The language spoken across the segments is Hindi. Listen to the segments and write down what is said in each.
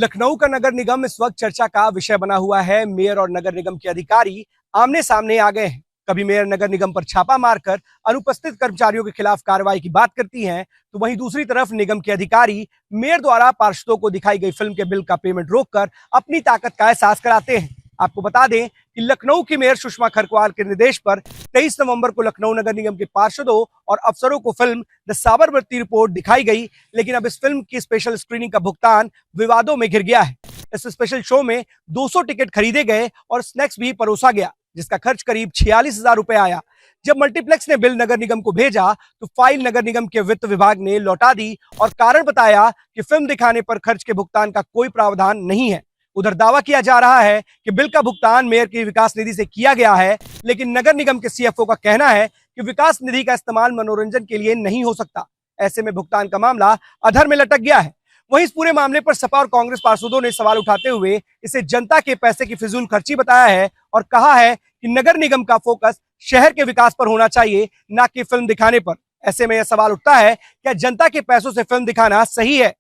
लखनऊ का नगर निगम इस वक्त चर्चा का विषय बना हुआ है। मेयर और नगर निगम के अधिकारी आमने सामने आ गए हैं। कभी मेयर नगर निगम पर छापा मारकर अनुपस्थित कर्मचारियों के खिलाफ कार्रवाई की बात करती हैं, तो वहीं दूसरी तरफ निगम के अधिकारी मेयर द्वारा पार्षदों को दिखाई गई फिल्म के बिल का पेमेंट रोककर अपनी ताकत का एहसास कराते हैं। आपको बता दें कि लखनऊ की मेयर सुषमा खरकवाल के निर्देश पर 23 नवंबर को लखनऊ नगर निगम के पार्षदों और अफसरों को फिल्म द साबरमती रिपोर्ट दिखाई गई, लेकिन अब इस फिल्म की स्पेशल स्क्रीनिंग का भुगतान विवादों में घिर गया है। इस स्पेशल शो में 200 टिकट खरीदे गए और स्नैक्स भी परोसा गया, जिसका खर्च करीब 46,000 रुपए आया। जब मल्टीप्लेक्स ने बिल नगर निगम को भेजा तो फाइल नगर निगम के वित्त विभाग ने लौटा दी और कारण बताया कि फिल्म दिखाने पर खर्च के भुगतान का कोई प्रावधान नहीं है। उधर दावा किया जा रहा है कि बिल का भुगतान मेयर की विकास निधि से किया गया है, लेकिन नगर निगम के सीएफओ का कहना है कि विकास निधि का इस्तेमाल मनोरंजन के लिए नहीं हो सकता। ऐसे में भुगतान का मामला अधर में लटक गया है। वहीं इस पूरे मामले पर सपा और कांग्रेस पार्षदों ने सवाल उठाते हुए इसे जनता के पैसे की फिजूल खर्ची बताया है और कहा है कि नगर निगम का फोकस शहर के विकास पर होना चाहिए, न कि फिल्म दिखाने पर। ऐसे में यह सवाल उठता है, क्या जनता के पैसों से फिल्म दिखाना सही है?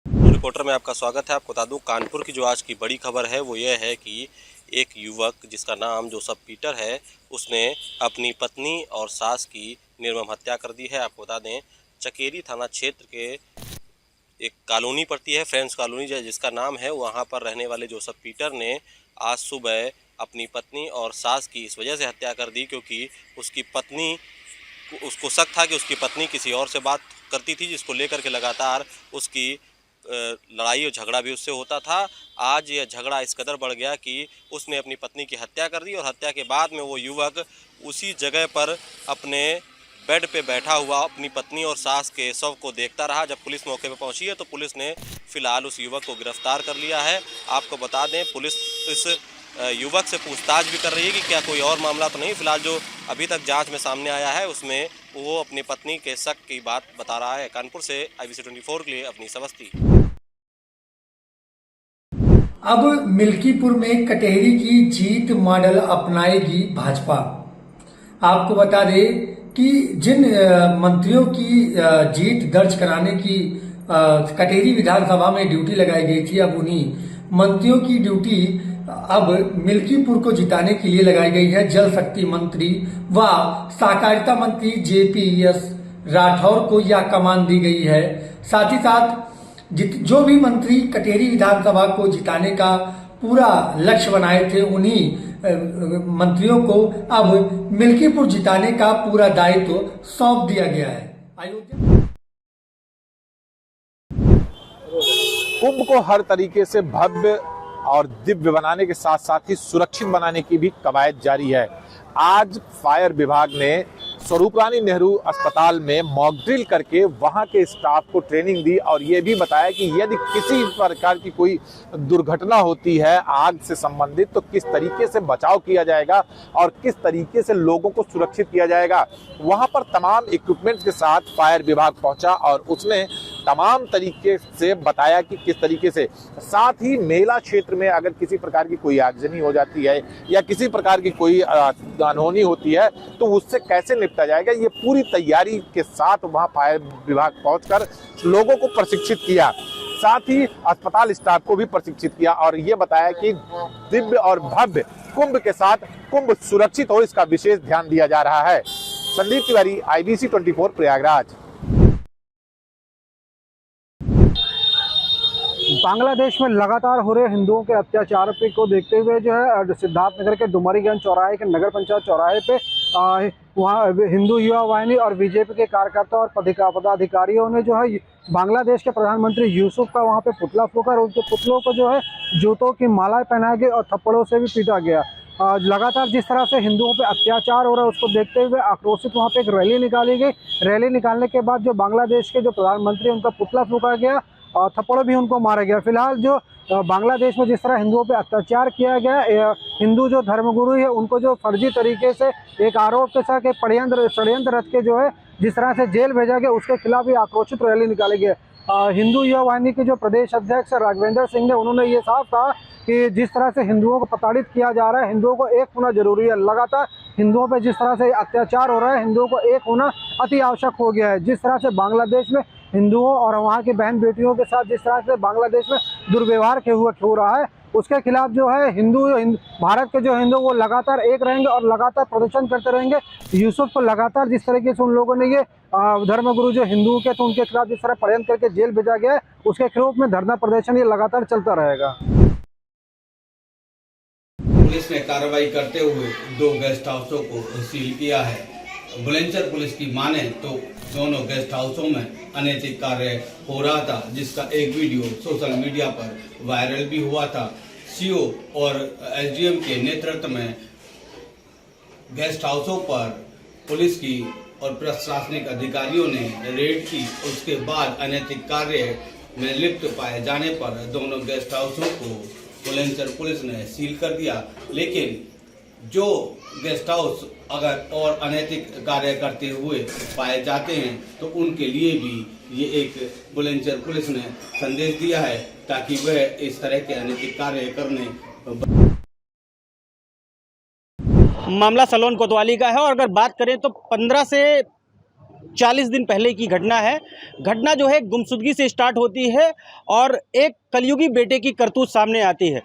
रिपोर्टर में आपका स्वागत है। आपको बता दूं, कानपुर की जो आज की बड़ी खबर है वो ये है कि एक युवक जिसका नाम जोसेफ पीटर है, उसने अपनी पत्नी और सास की निर्मम हत्या कर दी है। आपको बता दें, चकेरी थाना क्षेत्र के एक कॉलोनी पड़ती है, फ्रेंड्स कॉलोनी जिसका नाम है, वहाँ पर रहने वाले जोसेफ पीटर ने आज सुबह अपनी पत्नी और सास की इस वजह से हत्या कर दी क्योंकि उसको शक था कि उसकी पत्नी किसी और से बात करती थी, जिसको लेकर के लगातार उसकी लड़ाई और झगड़ा भी उससे होता था। आज यह झगड़ा इस कदर बढ़ गया कि उसने अपनी पत्नी की हत्या कर दी और हत्या के बाद में वो युवक उसी जगह पर अपने बेड पे बैठा हुआ अपनी पत्नी और सास के शव को देखता रहा। जब पुलिस मौके पर पहुंची है तो पुलिस ने फिलहाल उस युवक को गिरफ्तार कर लिया है। आपको बता दें, पुलिस इस युवक से पूछताछ भी कर रही है कि क्या कोई और मामला तो नहीं। फिलहाल जो अभी तक जांच में सामने आया है उसमें वो अपनी पत्नी के शक की बात बता रहा है। कानपुर से IBC 24 के लिए अपनी अवस्थी। अब मिल्कीपुर में कटेहरी की जीत मॉडल अपनाएगी भाजपा। आपको बता दें कि जिन मंत्रियों की जीत दर्ज कराने की कटेहरी विधानसभा में ड्यूटी लगाई गई थी, अब उन्हीं मंत्रियों की ड्यूटी अब मिल्कीपुर को जिताने के लिए लगाई गई है। जल शक्ति मंत्री व सहकारिता मंत्री JPS राठौर को यह कमान दी गई है। साथ ही साथ जो भी मंत्री कटेहरी विधानसभा को जिताने का पूरा लक्ष्य बनाए थे, उन्हीं मंत्रियों को अब मिल्कीपुर जिताने का पूरा दायित्व सौंप दिया गया है। कुंभ को हर तरीके से भव्य और दिव्य बनाने के साथ साथ ही सुरक्षित बनाने की भी कवायद जारी है। आज फायर विभाग ने स्वरूप रानी नेहरू अस्पताल में मॉक ड्रिल करके वहां के स्टाफ को ट्रेनिंग दी और ये भी बताया कि यदि किसी प्रकार की कोई दुर्घटना होती है आग से संबंधित तो किस तरीके से बचाव किया जाएगा और किस तरीके से लोगों को सुरक्षित किया जाएगा। वहां पर तमाम इक्विपमेंट्स के साथ फायर विभाग पहुंचा और उसने तमाम तरीके से बताया कि किस तरीके से, साथ ही मेला क्षेत्र में अगर किसी प्रकार की कोई आगजनी हो जाती है या किसी प्रकार की कोई अनहोनी होती है तो उससे कैसे निपटा जाएगा, ये पूरी तैयारी के साथ वहां फायर विभाग पहुंचकर लोगों को प्रशिक्षित किया। साथ ही अस्पताल स्टाफ को भी प्रशिक्षित किया और ये बताया कि दिव्य और भव्य कुंभ के साथ कुंभ सुरक्षित हो, इसका विशेष ध्यान दिया जा रहा है। संदीप तिवारी, IBC 24 प्रयागराज। बांग्लादेश में लगातार हो रहे हिंदुओं के अत्याचार को देखते हुए जो है सिद्धार्थनगर के डुमरीगंज चौराहे के नगर पंचायत चौराहे पे वहाँ हिंदू युवा वाहिनी और बीजेपी के कार्यकर्ता और पदाधिकारियों ने जो है बांग्लादेश के प्रधानमंत्री यूसुफ का वहाँ पे पुतला फूंका और उनके पुतलों को जो है जूतों की मालाएं पहनाई गई और थप्पड़ों से भी पीटा गया। लगातार जिस तरह से हिंदुओं पे अत्याचार हो रहा है उसको देखते हुए आक्रोशित वहाँ पे एक रैली निकाली गई। रैली निकालने के बाद जो बांग्लादेश के जो प्रधानमंत्री उनका पुतला फूंका गया और थप्पड़ भी उनको मारा गया। फिलहाल जो बांग्लादेश में जिस तरह हिंदुओं पे अत्याचार किया गया, हिंदू जो धर्मगुरु है उनको जो फर्जी तरीके से एक आरोप के साथ एक षड्यंत्र रच के जो है जिस तरह से जेल भेजा गया, उसके खिलाफ भी आक्रोशित रैली निकाली गई। हिंदू युवा वाहिनी के जो प्रदेश अध्यक्ष राघवेंद्र सिंह ने उन्होंने ये साफ कहा कि जिस तरह से हिंदुओं को प्रताड़ित किया जा रहा है, हिंदुओं को एक होना जरूरी है। लगातार हिंदुओं पे जिस तरह से अत्याचार हो रहा है, हिंदुओं को एक होना अति आवश्यक हो गया है। जिस तरह से बांग्लादेश में हिंदुओं और वहाँ की बहन बेटियों के साथ जिस तरह से बांग्लादेश में दुर्व्यवहार हो रहा है, उसके खिलाफ जो है भारत के जो हिंदू वो लगातार एक रहेंगे और लगातार प्रदर्शन करते रहेंगे। यूसुफ को लगातार जिस तरीके से उन लोगों ने ये धर्मगुरु जो हिंदू के, तो उनके खिलाफ जिस तरह षड्यंत्र करके जेल भेजा गया है, उसके खिलाफ में धरना प्रदर्शन ये लगातार चलता रहेगा। पुलिस ने कार्रवाई करते हुए 2 गेस्ट हाउसों को सील किया है। बुलंदशहर पुलिस की माने तो दोनों गेस्ट हाउसों में अनैतिक कार्य हो रहा था, जिसका एक वीडियो सोशल मीडिया पर वायरल भी हुआ था। सीओ और एसडीएम के नेतृत्व में गेस्ट हाउसों पर पुलिस की और प्रशासनिक अधिकारियों ने रेड की। उसके बाद अनैतिक कार्य में लिप्त पाए जाने पर दोनों गेस्ट हाउसों को बुलंदशहर पुलिस ने सील कर दिया। लेकिन जो गेस्ट हाउस अगर और अनैतिक कार्य करते हुए पाए जाते हैं तो उनके लिए भी ये एक बुलंदशहर पुलिस ने संदेश दिया है, ताकि वह इस तरह के अनैतिक कार्य करने। मामला सलोन कोतवाली का है और अगर बात करें तो 15 से 40 दिन पहले की घटना है। घटना जो है गुमशुदगी से स्टार्ट होती है और एक कलयुगी बेटे की करतूत सामने आती है।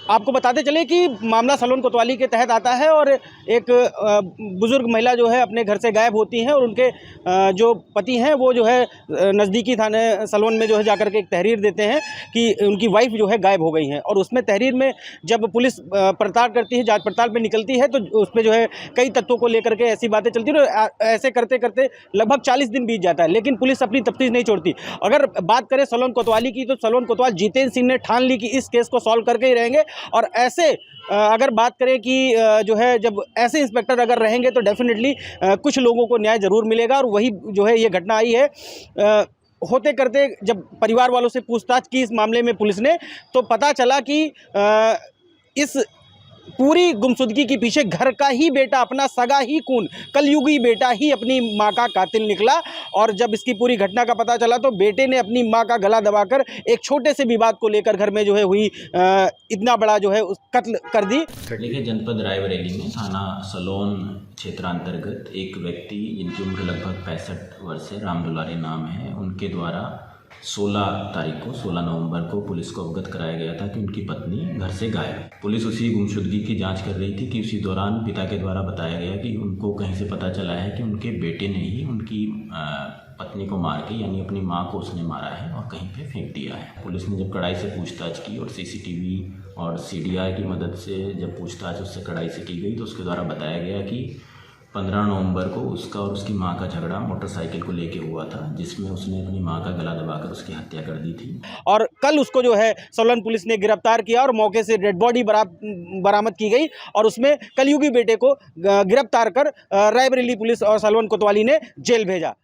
आपको बताते चले कि मामला सलोन कोतवाली के तहत आता है और एक बुजुर्ग महिला जो है अपने घर से गायब होती हैं और उनके जो पति हैं वो जो है नज़दीकी थाने सलोन में जो है जाकर के एक तहरीर देते हैं कि उनकी वाइफ जो है गायब हो गई हैं। और उसमें तहरीर में जब पुलिस पड़ताल करती है, जांच पड़ताल पे निकलती है, तो उसमें जो है कई तत्वों को लेकर के ऐसी बातें चलती हैं और ऐसे करते करते लगभग 40 दिन बीत जाता है, लेकिन पुलिस अपनी तफ्तीश नहीं छोड़ती। अगर बात करें सलोन कोतवाली की, तो सलोन कोतवाल जितेंद्र सिंह ने ठान ली कि इस केस को सॉल्व करके ही रहेंगे। और ऐसे अगर बात करें कि जो है जब ऐसे इंस्पेक्टर अगर रहेंगे तो डेफिनेटली कुछ लोगों को न्याय ज़रूर मिलेगा। और वही जो है ये घटना आई है। होते करते जब परिवार वालों से पूछताछ की इस मामले में पुलिस ने, तो पता चला कि इस पूरी गुमशुदगी के पीछे घर का ही बेटा, अपना सगा ही खून, कलयुगी बेटा ही अपनी मां का कातिल निकला। और जब इसकी पूरी घटना का पता चला तो बेटे ने अपनी मां का गला दबाकर एक छोटे से विवाद को लेकर घर में जो है हुई इतना बड़ा जो है कत्ल कर दी। देखिए, जनपद रायबरेली में थाना सलोन क्षेत्रांतर्गत एक व्यक्ति जिनकी उम्र लगभग 65 वर्ष है, राम दुलारी नाम है, उनके द्वारा 16 नवंबर को पुलिस को अवगत कराया गया था कि उनकी पत्नी घर से गायब है। पुलिस उसी गुमशुदगी की जांच कर रही थी कि उसी दौरान पिता के द्वारा बताया गया कि उनको कहीं से पता चला है कि उनके बेटे ने ही उनकी पत्नी को मार के, यानी अपनी मां को उसने मारा है और कहीं पे फेंक दिया है। पुलिस ने जब कड़ाई से पूछताछ की और सीसीटीवी और सीडीआर की मदद से जब पूछताछ उससे कड़ाई से की गई, तो उसके द्वारा बताया गया कि 15 नवंबर को उसका और उसकी मां का झगड़ा मोटरसाइकिल को लेके हुआ था, जिसमें उसने अपनी मां का गला दबाकर उसकी हत्या कर दी थी। और कल उसको जो है सोलन पुलिस ने गिरफ्तार किया और मौके से डेड बॉडी बरामद की गई और उसमें कलयुगी बेटे को गिरफ्तार कर रायबरेली पुलिस और सलोन कोतवाली ने जेल भेजा।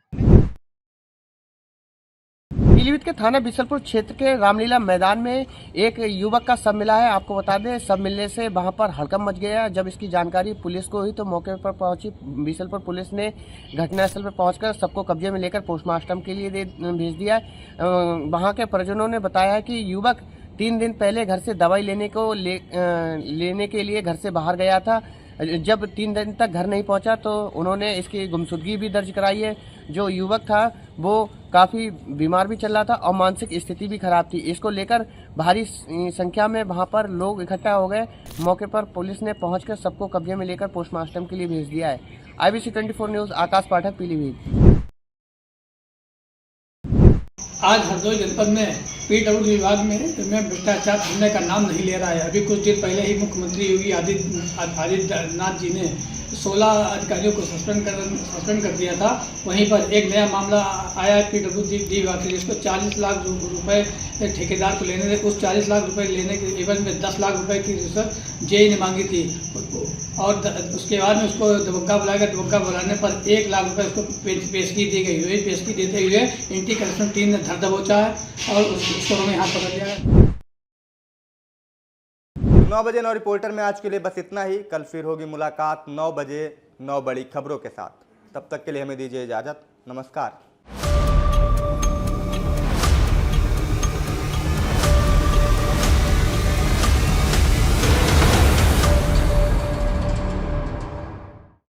पीलीभीत के थाना बिसलपुर क्षेत्र के रामलीला मैदान में एक युवक का शव मिला है। आपको बता दें, शव मिलने से वहां पर हड़कंप मच गया। जब इसकी जानकारी पुलिस को हुई तो मौके पर पहुंची बिसलपुर पुलिस ने घटनास्थल पर पहुंचकर सबको कब्जे में लेकर पोस्टमार्टम के लिए भेज दिया। वहां के परिजनों ने बताया कि युवक 3 दिन पहले घर से दवाई लेने के लिए घर से बाहर गया था। जब 3 दिन तक घर नहीं पहुंचा तो उन्होंने इसकी गुमशुदगी भी दर्ज कराई है। जो युवक था वो काफ़ी बीमार भी चल रहा था और मानसिक स्थिति भी खराब थी। इसको लेकर भारी संख्या में वहां पर लोग इकट्ठा हो गए। मौके पर पुलिस ने पहुंचकर सबको कब्जे में लेकर पोस्टमार्टम के लिए भेज दिया है। IBC 24 न्यूज़, आकाश पाठक, पीलीभीत। आज हरदोई जनपद में PWD विभाग में भ्रष्टाचार थमने का नाम नहीं ले रहा है। अभी कुछ दिन पहले ही मुख्यमंत्री योगी आदित्यनाथ जी ने 16 अधिकारियों को सस्पेंड कर दिया था। वहीं पर एक नया मामला आया है PWD विभाग से, जिसको 40 लाख रुपए ठेकेदार को लेने थे। उस 40 लाख रुपए लेने के एवज में 10 लाख रुपए की रिश्वत जेई ने मांगी थी और उसके बाद में उसको दबक्का बुलाया गया। दबक्का बुलाने पर 1 लाख रुपए उसको पेशगी दी गई हुई। पेशगी देते हुए एंटी करप्शन टीम ने धर दबोचा है और उसको हमें हाथ पकड़ लिया है। 9 बजे 9 रिपोर्टर में आज के लिए बस इतना ही। कल फिर होगी मुलाकात 9 बजे 9 बड़ी खबरों के साथ। तब तक के लिए हमें दीजिए इजाज़त। नमस्कार।